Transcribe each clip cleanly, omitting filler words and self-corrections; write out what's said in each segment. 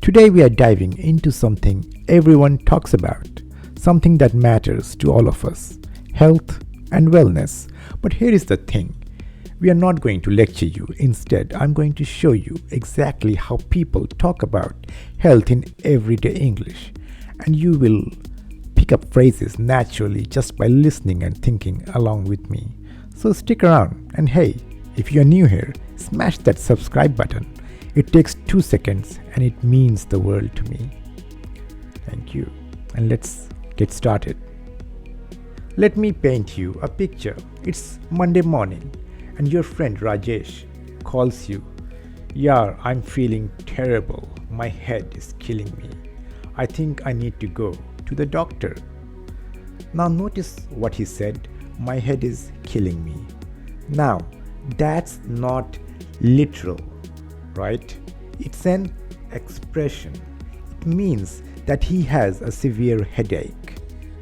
Today we are diving into something everyone talks about, something that matters to all of us: health and wellness. But here is the thing: we are not going to lecture you. Instead, I'm going to show you exactly how people talk about health in everyday English. And you will pick up phrases naturally just by listening and thinking along with me. So stick around, and hey, if you're new here, smash that subscribe button. It takes 2 seconds and it means the world to me. Thank you. And let's get started. Let me paint you a picture. It's Monday morning and your friend Rajesh calls you. Yeah, I'm feeling terrible. My head is killing me. I think I need to go to the doctor. Now notice what he said. My head is killing me. Now, that's not literal, right? It's an expression. It means that he has a severe headache.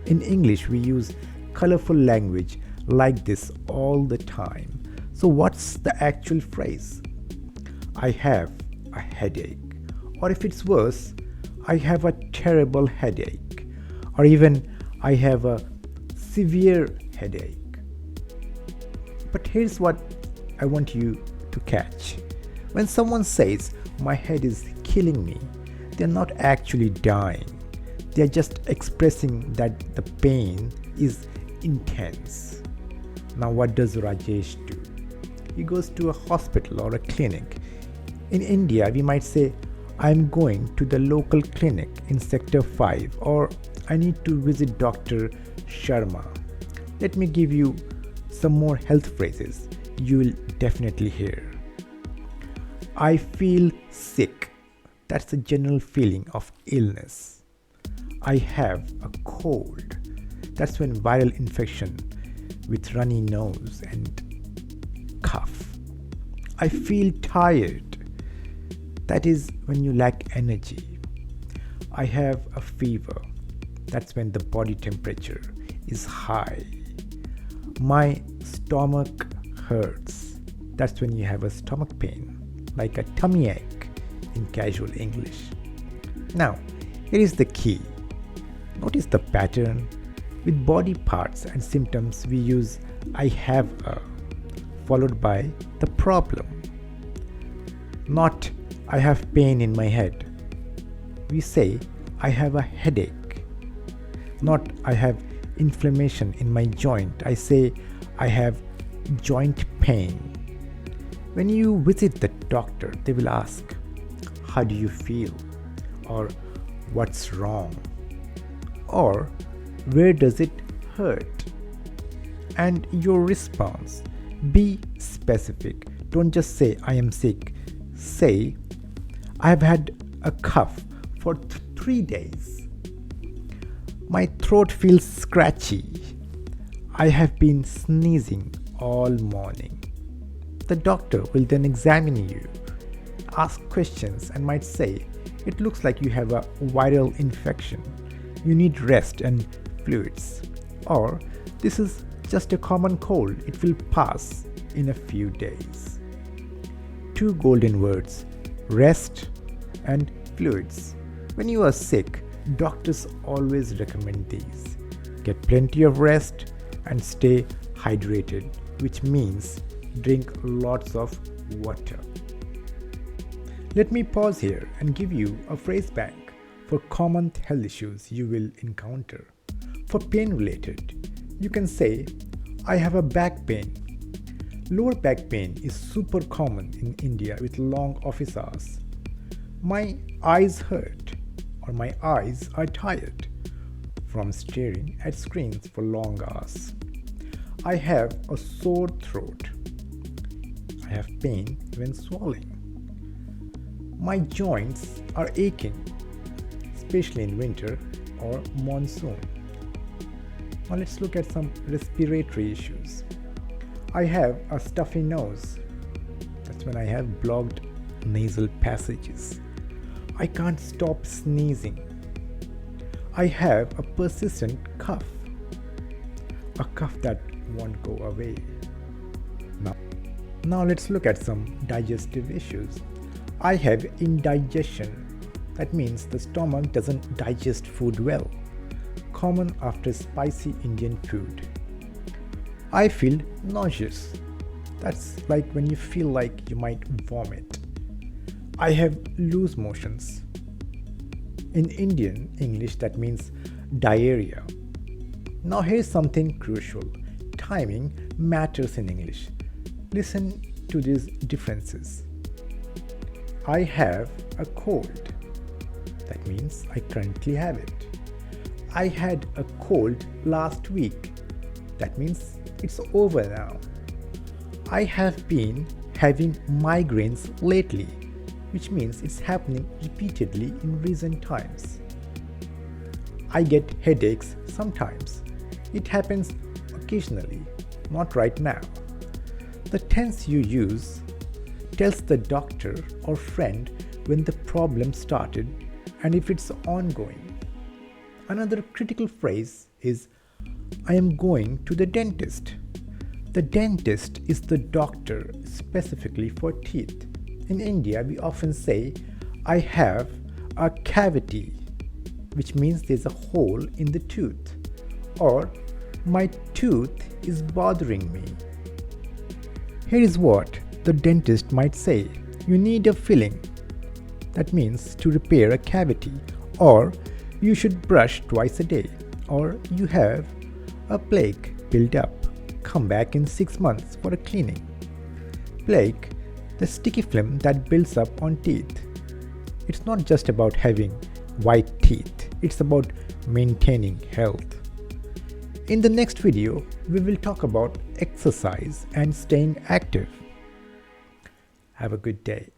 In English, we use colorful language like this all the time. So what's the actual phrase? I have a headache. Or if it's worse, I have a terrible headache. Or even I have a severe headache. But here's what I want you to catch. When someone says, my head is killing me, they're not actually dying. They're just expressing that the pain is intense. Now, what does Rajesh do? He goes to a hospital or a clinic. In India, we might say, I'm going to the local clinic in Sector 5, or I need to visit Dr. Sharma. Let me give you some more health phrases you'll definitely hear. I feel sick. That's a general feeling of illness. I have a cold. That's when viral infection with runny nose and cough. I feel tired. That is when you lack energy. I have a fever. That's when the body temperature is high. My stomach hurts. That's when you have a stomach pain, like a tummy ache in casual English. Now, here is the key. Notice the pattern. With body parts and symptoms, we use I have a, followed by the problem. Not I have pain in my head. We say I have a headache. Not I have inflammation in my joint. I say I have joint pain. When you visit the doctor, they will ask, how do you feel? Or what's wrong? Or where does it hurt? And your response, be specific. Don't just say I am sick. Say I have had a cough for 3 days. My throat feels scratchy. I have been sneezing all morning. The doctor will then examine you, ask questions, and might say, it looks like you have a viral infection. You need rest and fluids. Or, this is just a common cold. It will pass in a few days. 2 golden words: rest and fluids. When you are sick, doctors always recommend these. Get plenty of rest and stay hydrated, which means drink lots of water. Let me pause here and give you a phrase bank for common health issues you will encounter. For pain related, you can say, I have a back pain. Lower back pain is super common in India with long office hours. My eyes hurt, or my eyes are tired from staring at screens for long hours. I have a sore throat. I have pain when swallowing. My joints are aching, especially in winter or monsoon. Now let's look at some respiratory issues. I have a stuffy nose. That's when I have blocked nasal passages. I can't stop sneezing. I have a persistent cough. A cough that won't go away. Now let's look at some digestive issues. I have indigestion. That means the stomach doesn't digest food well. Common after spicy Indian food. I feel nauseous. That's like when you feel like you might vomit. I have loose motions. In Indian English, that means diarrhea. Now, here's something crucial: timing matters in English. Listen to these differences. I have a cold. That means I currently have it. I had a cold last week. That means it's over now. I have been having migraines lately, which means it's happening repeatedly in recent times. I get headaches sometimes. It happens occasionally, not right now. The tense you use tells the doctor or friend when the problem started and if it's ongoing. Another critical phrase is I am going to the dentist. The dentist is the doctor specifically for teeth. In India, we often say I have a cavity, which means there's a hole in the tooth, or my tooth is bothering me. Here is what the dentist might say: you need a filling. That means to repair a cavity, or you should brush twice a day, or you have a plaque built up. Come back in 6 months for a cleaning. Plaque, the sticky film that builds up on teeth. It's not just about having white teeth, it's about maintaining health. In the next video, we will talk about exercise and staying active. Have a good day.